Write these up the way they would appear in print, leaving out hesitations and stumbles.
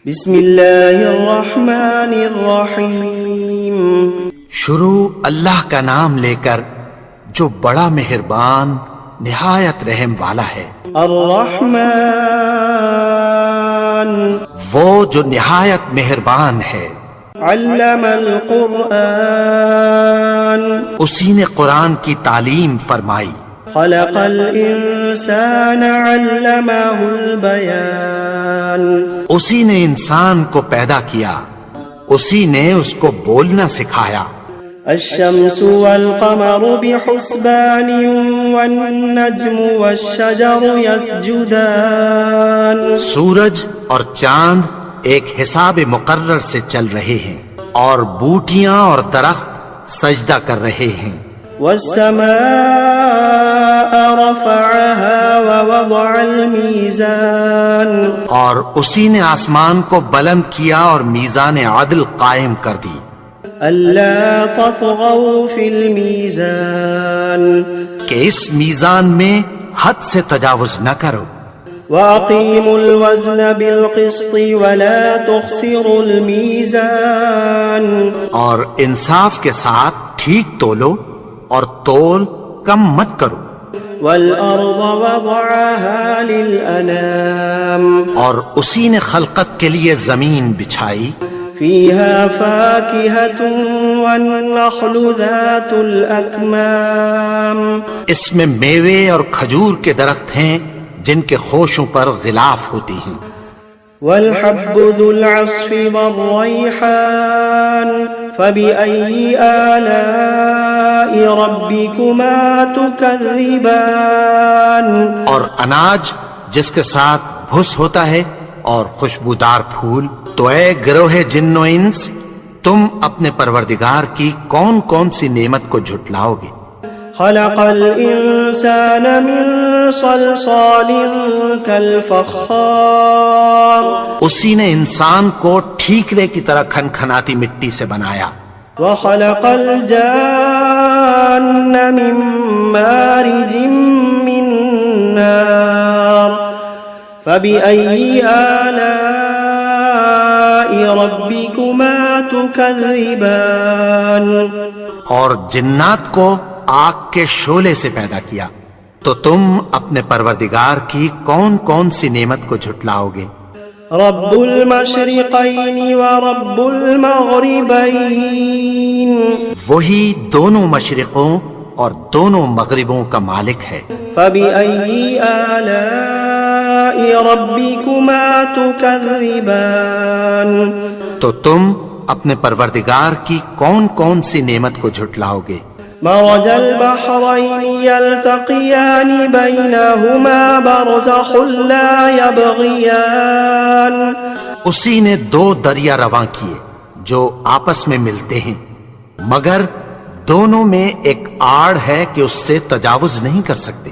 بسم اللہ الرحمن الرحیم. شروع اللہ کا نام لے کر جو بڑا مہربان نہایت رحم والا ہے. الرحمن وہ جو نہایت مہربان ہے. علم القرآن اسی نے قرآن کی تعلیم فرمائی. خلق الانسان علمہ البیان اسی نے انسان کو پیدا کیا، اسی نے اس کو بولنا سکھایا. الشمس والقمر بحسبان والنجم والشجر يسجدان سورج اور چاند ایک حساب مقرر سے چل رہے ہیں اور بوٹیاں اور درخت سجدہ کر رہے ہیں. والسماء رفعها ووضع الميزان اور اسی نے آسمان کو بلند کیا اور میزان عدل قائم کر دی. ألا تطغوا في الميزان کہ اس میزان میں حد سے تجاوز نہ کرو. وأقيموا الوزن بالقسط ولا تخسروا الميزان اور انصاف کے ساتھ ٹھیک تولو اور تول کم مت کرو. والأرض وضعها للأنام اور اسی نے خلقت کے لیے زمین بچھائی. فيها فاكهة والنخل ذات الأكمام اس میں میوے اور کھجور کے درخت ہیں جن کے خوشوں پر غلاف ہوتی ہیں. والحب ذو العصف والريحان فبأي آلاء ربكما تكذبان اور اناج جس کے ساتھ بھس ہوتا ہے اور خوشبودار پھول. تو اے گروہ جن و انس، تم اپنے پروردگار کی کون کون سی نعمت کو جھٹلاؤ گے. خلق الانسان من صلصال كالفخار اسی نے انسان کو ٹھیکرے کی طرح کھنکھناتی مٹی سے بنایا. وخلق الجان من مارج من نار فبأي آلاء ربكما تكذبان اور جنات کو آگ کے شعلے سے پیدا کیا. تو تم اپنے پروردگار کی کون کون سی نعمت کو جھٹلاؤ گے. رب المشرقین ورب المغربین وہی دونوں مشرقوں اور دونوں مغربوں کا مالک ہے. فبأي آلاء ربكما تكذبان تو تم اپنے پروردگار کی کون کون سی نعمت کو جھٹلاؤ گے. مرج البحرين يلتقيان بينهما برزخ لا يبغيان اسی نے دو دریا رواں کیے جو آپس میں ملتے ہیں، مگر دونوں میں ایک آڑ ہے کہ اس سے تجاوز نہیں کر سکتے.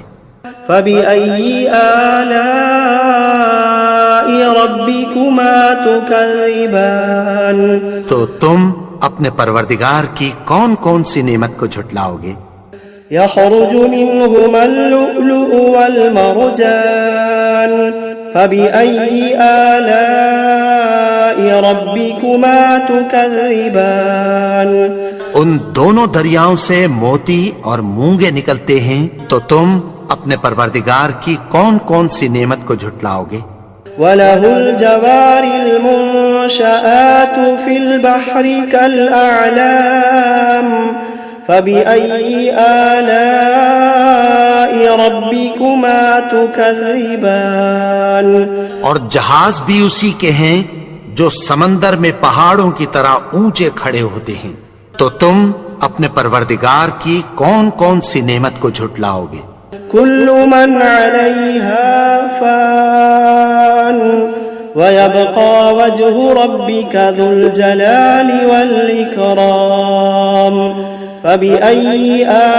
فبأي آلاء ربكما تكذبان تو تم اپنے پروردگار کی کون کون سی نعمت کو جھٹلاؤ گے. يخرج منهما اللؤلؤ والمرجان فبأي آلاء ربكما تكذبان ان دونوں دریاؤں سے موتی اور مونگے نکلتے ہیں، تو تم اپنے پروردگار کی کون کون سی نعمت کو جھٹلاؤ گے. وَلَهُ الْجَوَارِ الْمُنشَآتُ فِي الْبَحْرِ كَالْأَعْلَامِ فَبِأَيِّ آلَاءِ رَبِّكُمَا تُكَذِّبَانِ اور جہاز بھی اسی کے ہیں جو سمندر میں پہاڑوں کی طرح اونچے کھڑے ہوتے ہیں. تو تم اپنے پروردگار کی کون کون سی نعمت کو جھٹلاؤ گے. كل من عليها فان ويبقى وجه ربك ذو الجلال والإكرام فبأي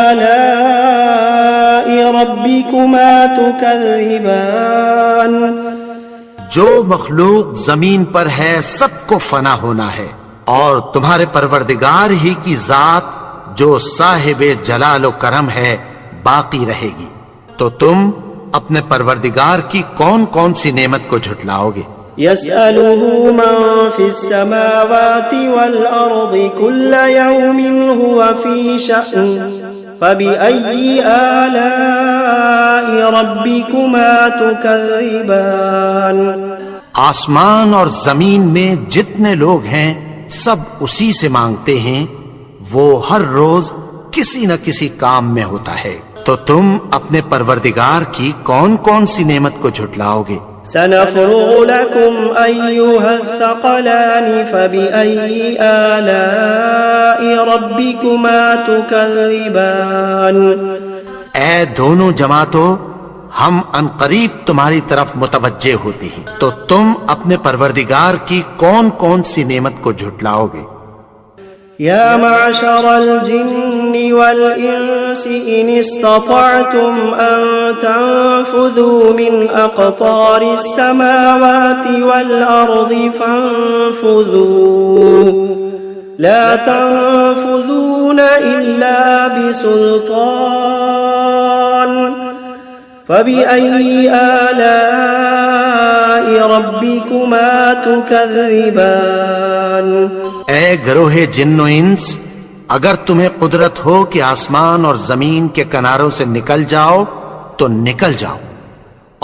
آلاء ربكما تكذبان جو مخلوق زمین پر ہے سب کو فنا ہونا ہے، اور تمہارے پروردگار ہی کی ذات جو صاحب جلال و کرم ہے باقی رہے گی. تو تم اپنے پروردگار کی کون کون سی نعمت کو جھٹلاؤ گے. يسأله من في السماوات والأرض كل يوم هو في شأن فبأي آلاء ربكما تكذبان آسمان اور زمین میں جتنے لوگ ہیں سب اسی سے مانگتے ہیں، وہ ہر روز کسی نہ کسی کام میں ہوتا ہے، تو تم اپنے پروردگار کی کون کون سی نعمت کو جھٹلاؤ گے؟ سنفرغ لكم أيها الثقلان فبأي آلاء ربكما تكذبان اے دونوں جماعتوں، ہم عنقریب تمہاری طرف متوجہ ہوتے ہیں، تو تم اپنے پروردگار کی کون کون سی نعمت کو جھٹلاؤ گے؟ يا معشر الجن والإنس إن استطعتم أن تنفذوا من أقطار السماوات والأرض فانفذوا لا تنفذون إلا بسلطان فبأي آلاء ربكما تكذبان اے گروہ جن و انس، اگر تمہیں قدرت ہو کہ آسمان اور زمین کے کناروں سے نکل جاؤ تو نکل جاؤ،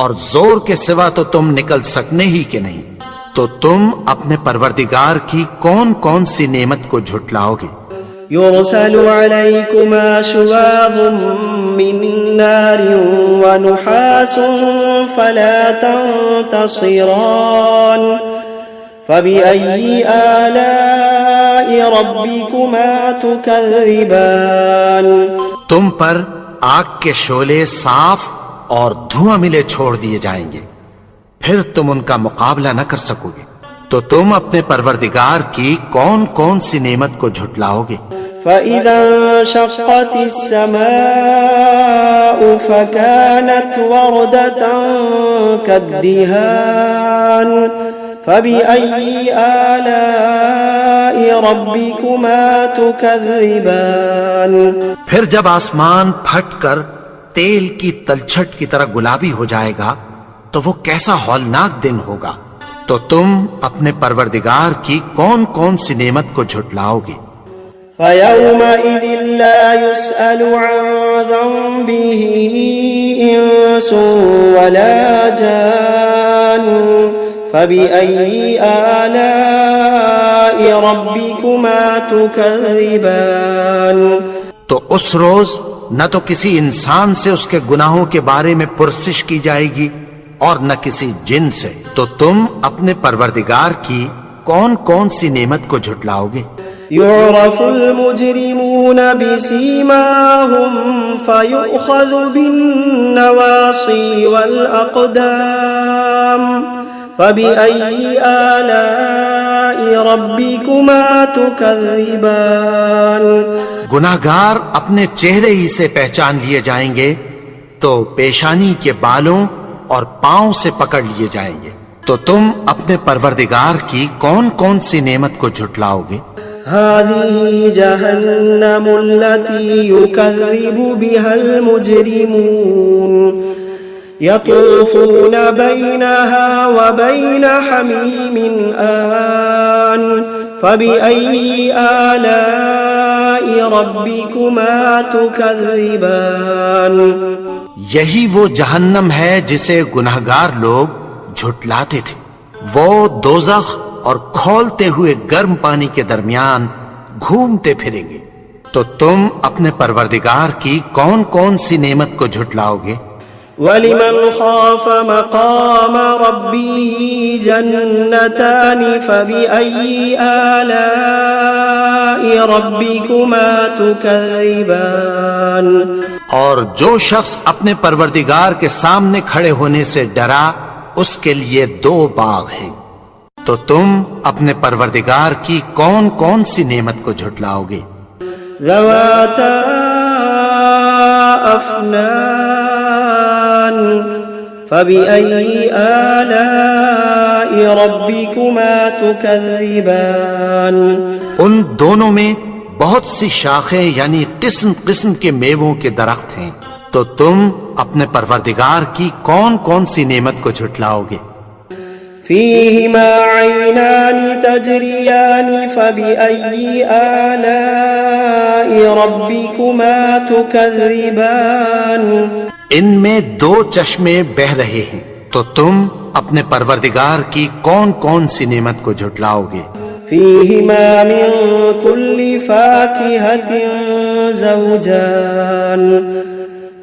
اور زور کے سوا تو تم نکل سکنے ہی کہ نہیں، تو تم اپنے پروردگار کی کون کون سی نعمت کو جھٹلاؤ گے؟ يرسل عليكما شواظ من نار ونحاس فلا تنتصران فبأي آلاء ربكما تكذبان تم پر آگ کے شعلے صاف اور دھواں ملے چھوڑ دیے جائیں گے، پھر تم ان کا مقابلہ نہ کر سکو گے، تو تم اپنے پروردگار کی کون کون سی نعمت کو جھٹلاؤ گے؟ فإذا انشقت السماء فكانت وردة كالدهان فبأي آلاء ربكما تكذبان پھر جب آسمان پھٹ کر تیل کی تلچھٹ کی طرح گلابی ہو جائے گا تو وہ کیسا ہولناک دن ہوگا، تو تم اپنے پروردگار کی کون کون سی نعمت کو جھٹلاؤ گے؟ فيومئذ لا يسأل عن ذنبه إنس ولا جان فبأي آلاء ربكما تكذبان تو اس روز نہ تو کسی انسان سے اس کے گناہوں کے بارے میں پرسش کی جائے گی اور نہ کسی جن سے، تو تم اپنے پروردگار کی کون کون سی نعمت کو جھٹلاؤ گے؟ يعرف المجرمون بسيماهم فيؤخذ بالنواصي والأقدام فبأي آلاء ربكما تكذبان گناہگار اپنے چہرے ہی سے پہچان لیے جائیں گے تو پیشانی کے بالوں اور پاؤں سے پکڑ لیے جائیں گے، تو تم اپنے پروردگار کی کون کون سی نعمت کو جھٹلاؤ گے؟ هذه جهنم التي يكذب بها المجرمون يطوفون بينها وبين حميم آن فبأي آلاء ربكما تكذبان یہی وہ جہنم ہے جسے گناہگار لوگ جھٹلاتے تھے، وہ دوزخ اور کھولتے ہوئے گرم پانی کے درمیان گھومتے پھریں گے، تو تم اپنے پروردگار کی کون کون سی نعمت کو جھٹلاؤ گے؟ وَلِمَنْ خَافَ مَقَامَ رَبِّهِ جَنَّتَانِ فَبِأَيِّ آلَاءِ رَبِّكُمَا تُكَذِّبَانِ اور جو شخص اپنے پروردگار کے سامنے کھڑے ہونے سے ڈرا اس کے لیے دو باغ ہیں، تو تم اپنے پروردگار کی کون کون سی نعمت کو جھٹلاؤ گے؟ ذواتا افنان فبأي آلاء ربكما تكذبان ان دونوں میں بہت سی شاخیں یعنی قسم قسم کے میووں کے درخت ہیں، تو تم اپنے پروردگار کی کون کون سی نعمت کو جھٹلاؤ گے؟ فيهما عينان تجريان فبأي آلاء ربكما تكذبان ان میں دو چشمے بہ رہے ہیں، تو تم اپنے پروردگار کی کون کون سی نعمت کو جھٹلاؤ گے؟ فيهما من كل فاكهة زوجان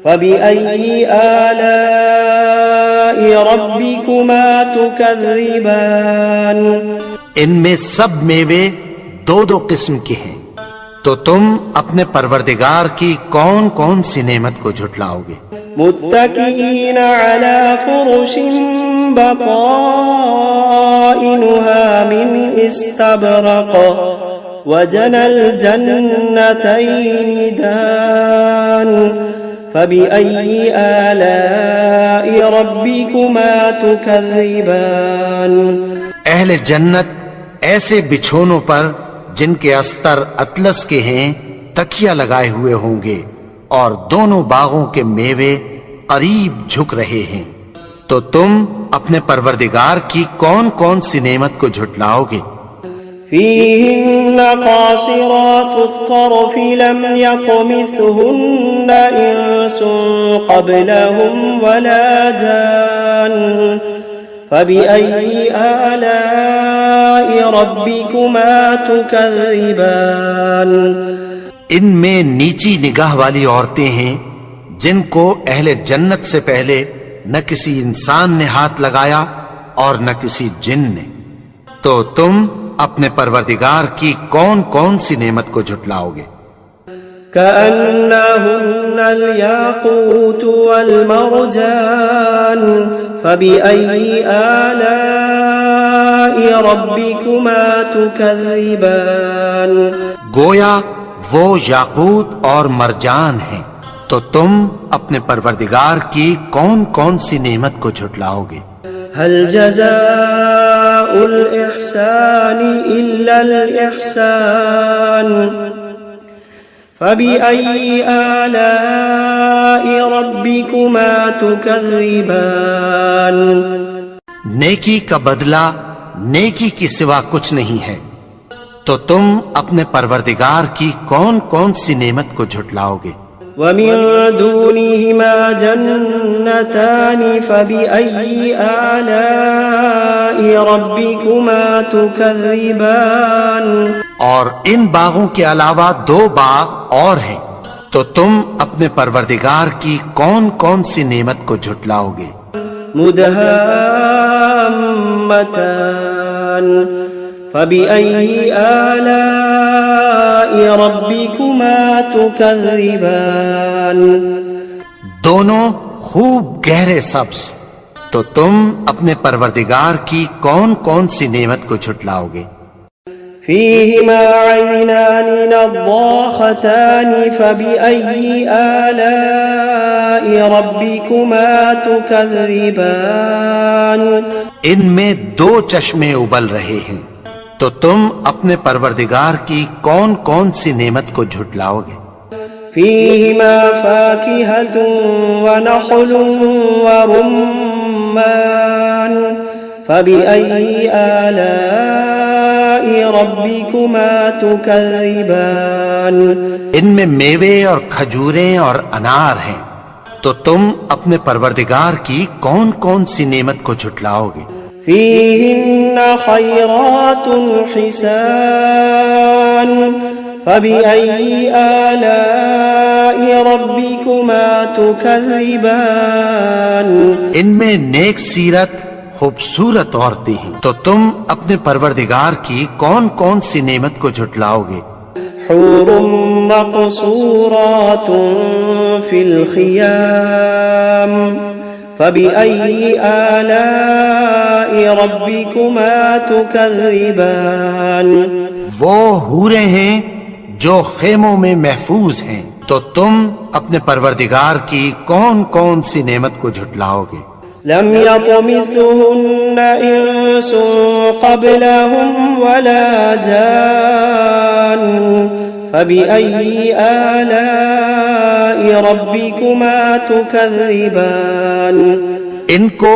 فبأي آلاء ربكما تكذبان ان میں سب میوے دو دو قسم کے ہیں، تو تم اپنے پروردگار کی کون کون سی نعمت کو جھٹلاؤ گے؟ متكئين على فرش بطائنها من استبرق وجنى الجنتين دان فبأي آلاء ربكما تكذبان اہل جنت ایسے بچھونوں پر جن کے استر اطلس کے ہیں تکیہ لگائے ہوئے ہوں گے، اور دونوں باغوں کے میوے قریب جھک رہے ہیں، تو تم اپنے پروردگار کی کون کون سی نعمت کو جھٹلاؤ گے؟ فيهن قاصرات الطرف لم يطمثهن إنس قبلهم ولا جان فبأي آلاء ربكما تكذبان ان میں نیچی نگاہ والی عورتیں ہیں جن کو اہل جنت سے پہلے نہ کسی انسان نے ہاتھ لگایا اور نہ کسی جن نے، تو تم اپنے پروردگار کی کون کون سی نعمت کو جھٹلاؤ گے؟ كأنهن الياقوت والمرجان فبأي آلاء ربكما تكذبان گویا وہ یاقوت اور مرجان ہیں، تو تم اپنے پروردگار کی کون کون سی نعمت کو جھٹلاؤ گے؟ هل جزاء الإحسان إلا الإحسان فبأي آلاء ربكما تكذبان نیکی کا بدلہ نیکی کی سوا کچھ نہیں ہے، تو تم اپنے پروردگار کی کون کون سی نعمت کو جھٹلاؤ گے؟ ومن دونهما جنتان فبأي آلاء ربكما تكذبان اور ان باغوں کے علاوہ دو باغ اور ہیں، تو تم اپنے پروردگار کی کون کون سی نعمت کو جھٹلاؤ گے؟ مدهامتان فبأي آلاء ربكما تكذبان دونوں خوب گہرے سبز، تو تم اپنے پروردگار کی کون کون سی نعمت کو جھٹلاؤ گے؟ فيهما عينان نضاختان فبأي آلاء ربكما تكذبان ان میں دو چشمے ابل رہے ہیں، تو تم اپنے پروردگار کی کون کون سی نعمت کو جھٹلاؤ گے؟ فيهما فاكهة ونخل ورمان فبأي آلاء ربكما تكذبان ان میں میوے اور کھجوریں اور انار ہیں، تو تم اپنے پروردگار کی کون کون سی نعمت کو جھٹلاؤ گے؟ فيهن خيرات حسان فبأي آلاء ربكما تكذبان ان میں نیک سیرت خوبصورت عورتیں ہیں، تو تم اپنے پروردگار کی کون کون سی نعمت کو جھٹلاؤ گے؟ حور مقصورات في الخيام فبأي آلاء ربكما تكذبان وہ حوریں ہیں جو خیموں میں محفوظ ہیں، تو تم اپنے پروردگار کی کون کون سی نعمت کو جھٹلاؤ گے؟ لم يطمثهن إنس قبلهم ولا جان فبأي آلاء ربكما تكذبان ان کو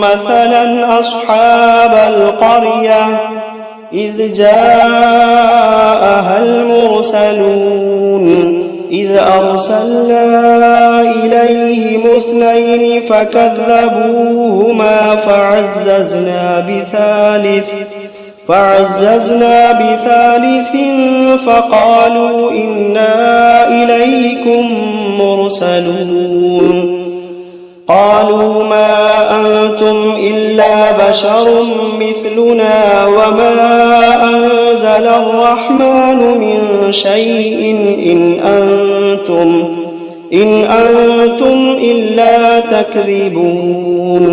مثلا أصحاب القرية إذ جاءها المرسلون إذ أرسلنا إليهم اثنين فكذبوهما فعززنا بثالث فقالوا إنا إليكم مرسلون. قالوا ما أنتم إلا بشر مثلنا وما أنزل الرحمن من شيء إن أنتم إلا تكذبون.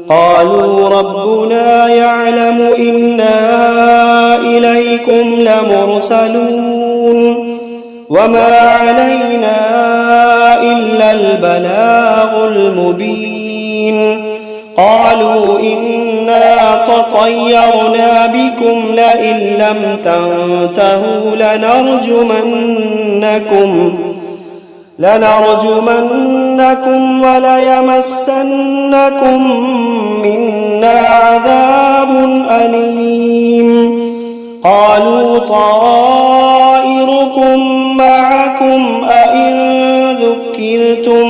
قالوا ربنا يعلم إنا إليكم لمرسلون وما علينا إلا البلاغ المبين. قالوا إنا تطيرنا بكم لئن لم تنتهوا لنرجمنكم وليمسنكم منا عذاب أليم. قالوا طائركم معكم أئن ذكرتم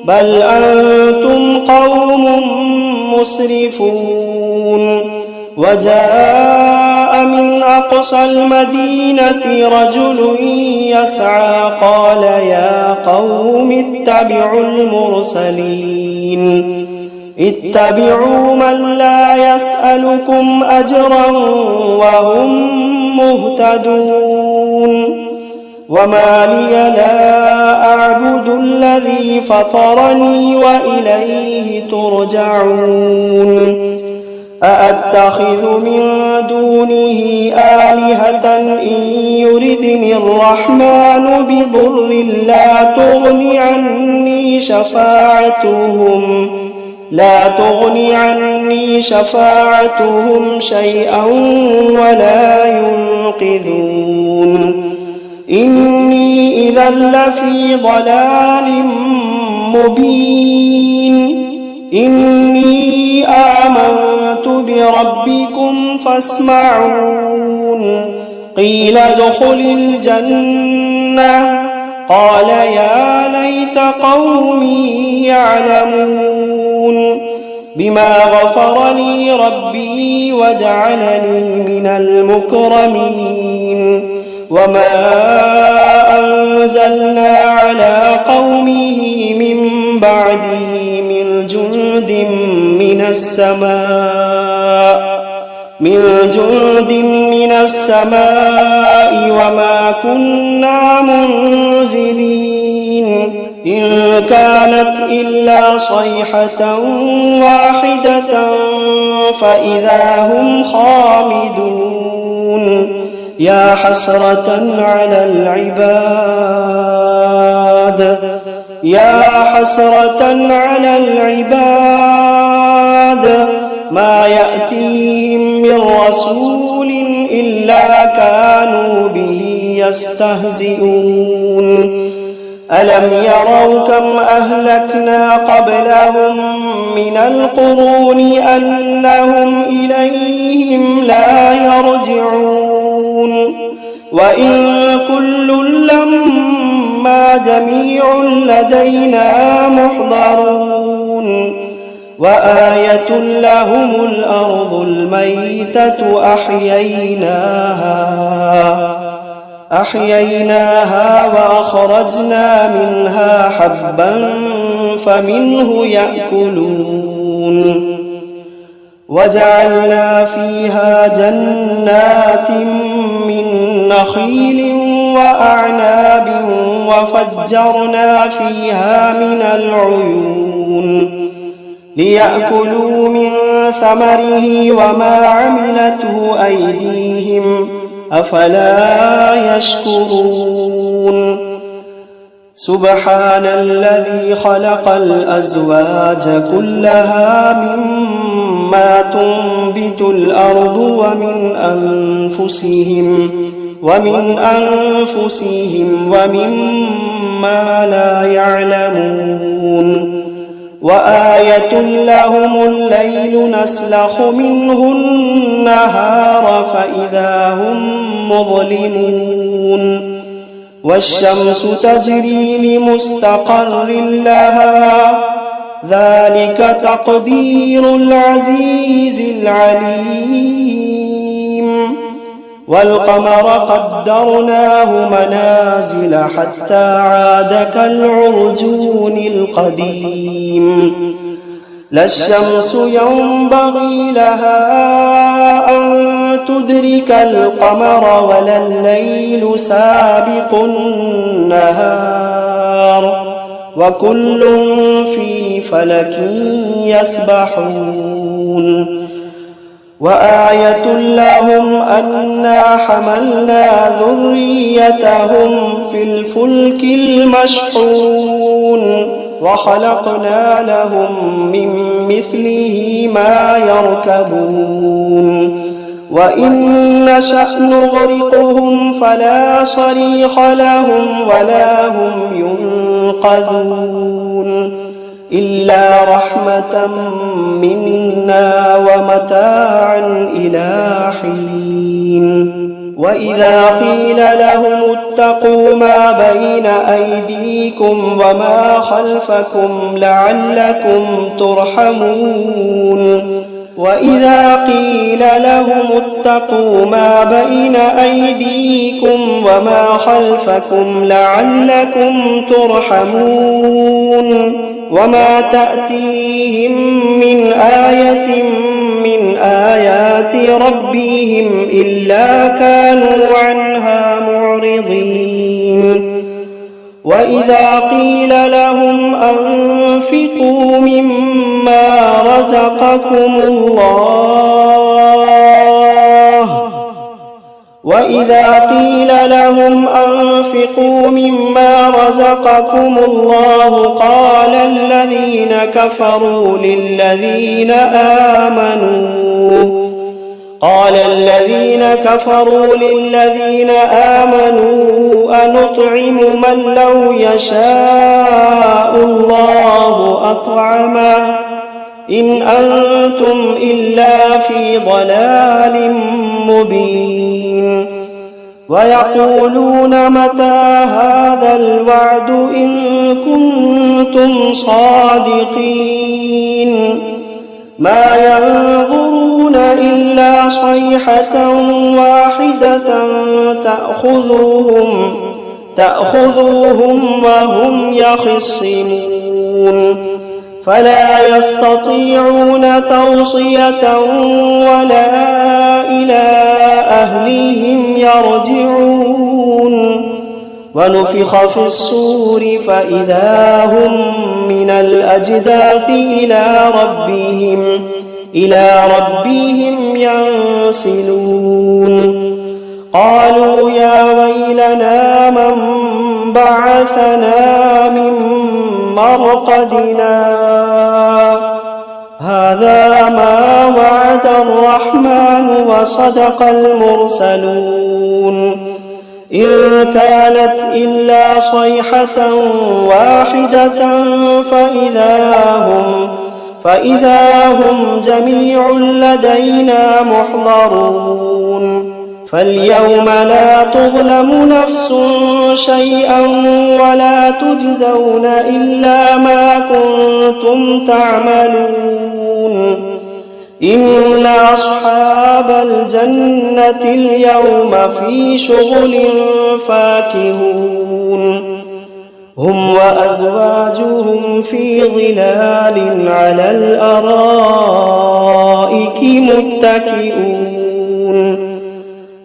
بل أنتم قوم مسرفون. وجاء من أقصى المدينة رجل يسعى قال يا قوم اتبعوا المرسلين اتبعوا من لا يسألكم أجرا وهم مهتدون. وما لي لا أعبد الذي فطرني وإليه ترجعون. أأتخذ من دونه آلهة إن يردني الرحمن بضر لا تغن عني شفاعتهم شيئا ولا ينقذون إني إذا لفي ضلال مبين إني آمنت بربكم فاسمعون قيل ادخل الجنة قال يا ليت قومي يعلمون بما غفر لي ربي وجعلني من المكرمين وما أنزلنا على قومه من بعده من جند من السماء وما كنا منزلين إن كانت إلا صيحة واحدة فإذا هم خامدون يا حسرة على العباد ما يأتيهم من رسول إلا كانوا به يستهزئون ألم يروا كم أهلكنا قبلهم من القرون أنهم إليهم لا يرجعون وإن كل لما جميع لدينا محضرون وآية لهم الأرض الميتة أحييناها وأخرجنا منها حبا فمنه يأكلون وجعلنا فيها جنات من نخيل وأعناب وفجرنا فيها من العيون ليأكلوا من ثمره وما عملته أيديهم أفلا يشكرون سبحان الذي خلق الأزواج كلها مما تنبت الأرض ومن أنفسهم ومما لا يعلمون وآية لهم الليل نسلخ منه النهار فإذا هم مظلمون والشمس تجري لمستقر لها ذلك تقدير العزيز العليم والقمر قدرناه منازل حتى عاد كالعرجون القديم لا الشمس ينبغي لها أن تدرك القمر ولا الليل سابق النهار وكل في فلك يسبحون وآية لهم أنا حملنا ذريتهم في الفلك المشحون وخلقنا لهم من مثله ما يركبون وإن نشأ نغرقهم فلا صريخ لهم ولا هم ينقذون إلا رحمة منا ومتاعا إلى حين وإذا قيل لهم اتقوا ما بين أيديكم وما خلفكم لعلكم ترحمون وإذا قيل لهم اتقوا ما بين أيديكم وما خلفكم لعلكم ترحمون وما تأتيهم من آية من آيات ربهم إلا كانوا عنها معرضين وإذا قيل لهم أنفقوا مما رزقكم الله قال الذين كفروا للذين آمنوا أنطعم من لو يشاء الله أطعمه إن أنتم إلا في ضلال مبين ويقولون متى هذا الوعد إن كنتم صادقين ما ينظرون إلا صيحة واحدة تأخذهم وهم يخصمون فلا يستطيعون توصية ولا إلى أهلهم يرجعون ونفخ في الصور فإذا هم من الأجداث إلى ربهم ينسلون قالوا يا ويلنا من بعثنا من مرقدنا هذا ما وعد الرحمن وصدق المرسلون إن كانت إلا صيحة واحدة فإذا هم جميع لدينا محضرون فاليوم لا تظلم نفس شيئا ولا تجزون إلا ما كنتم تعملون إن أصحاب الجنة اليوم في شغل فاكهون هم وأزواجهم في ظلال على الأرائك متكئون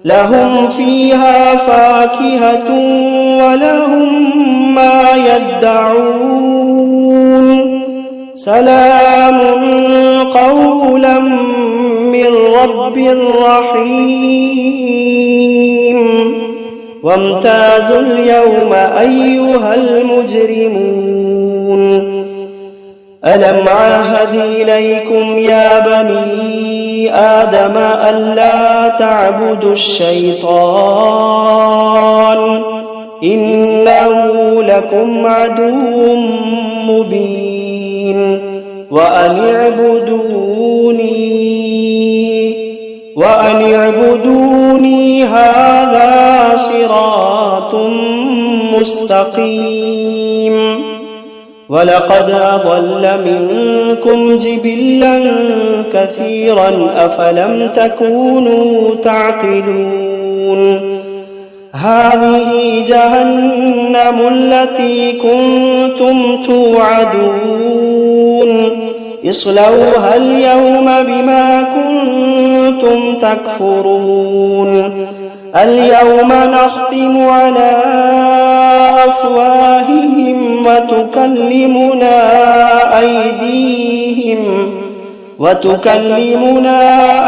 لهم فيها فاكهة ولهم ما يدعون سلام قولا من رب رحيم وامتازوا اليوم أيها المجرمون ألم عاهد إليكم يا بني آدم ألا تعبدوا الشيطان إنه لكم عدو مبين وأن اعبدوني هذا صراط مستقيم ولقد أضل منكم جبلا كثيرا أفلم تكونوا تعقلون هذه جهنم التي كنتم توعدون اصلوها اليوم بما كنتم تكفرون اليوم نختم على أفواههم وتكلمنا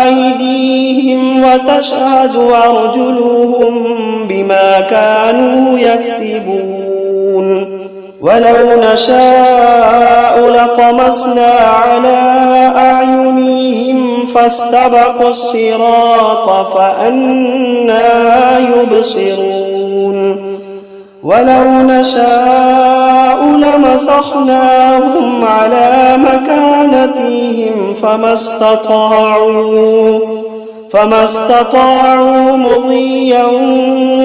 أيديهم وتشهد أرجلهم بما كانوا يكسبون ولو نشاء لطمسنا على أعينهم فاستبقوا الصراط فأنى يبصرون ولو نشاء لمسخناهم على مكانتهم فما استطاعوا مضيا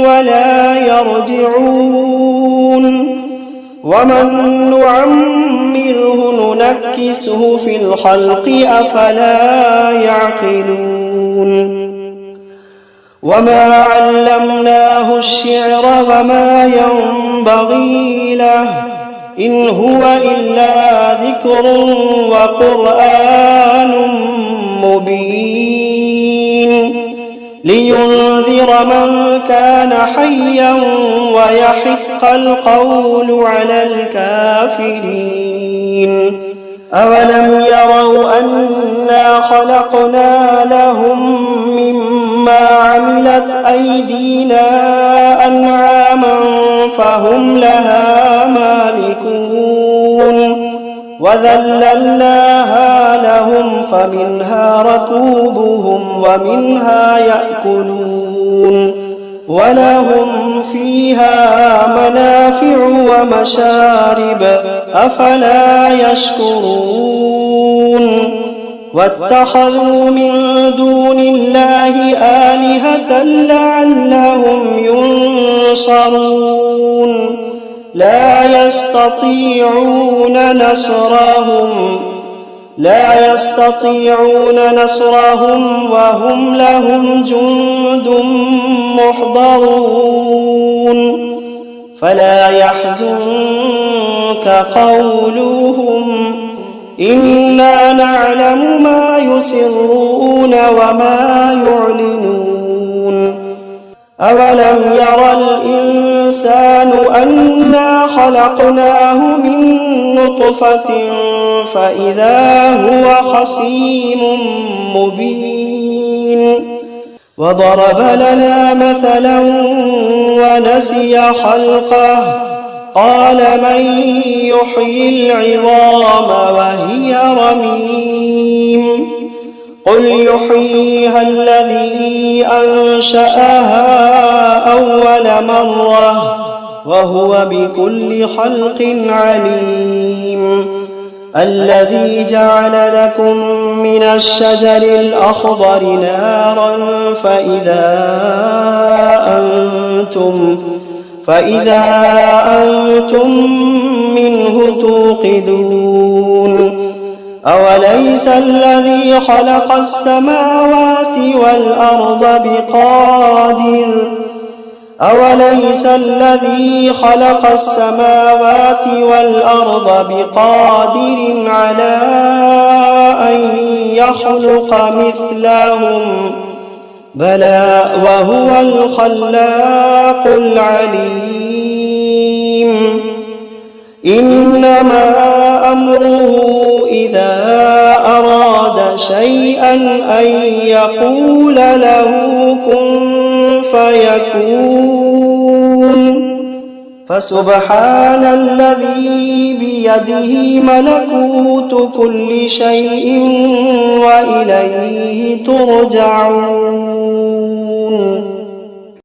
ولا يرجعون ومن نعمره ننكسه في الخلق أفلا يعقلون وما علمناه الشعر وما ينبغي له إن هو إلا ذكر وقرآن مبين لينذر من كان حيا ويحق القول على الكافرين. أولم يروا أنا خلقنا لهم مما عملت أيدينا أنعاما فهم لها مالكون وذللناها لهم فمنها ركوبهم ومنها يأكلون ولهم فيها منافع ومشارب أفلا يشكرون. واتخذوا من دون الله آلهة لعلهم ينصرون لا يستطيعون نصرهم وهم لهم جند محضرون. فلا يحزنك قولهم إنا نعلم ما يسرون وما يعلنون. أولم ير الإنسان أنا خلقناه من نطفة فإذا هو خصيم مبين. وضرب لنا مثلا ونسي خلقه قال من يحيي العظام وهي رميم قل يحييها الذي أنشأها أول مرة وهو بكل خلق عليم. الذي جعل لكم من الشجر الأخضر نارا فإذا أنتم منه توقدون. أوليس الذي خلق السماوات والأرض بقادر على أن يخلق مثلهم بلى وهو الخلاق العليم. إنما أمره إذا أراد شيئا أن يقول له كن فيكون. فسبحان الذي بيده ملكوت كل شيء وإليه ترجعون.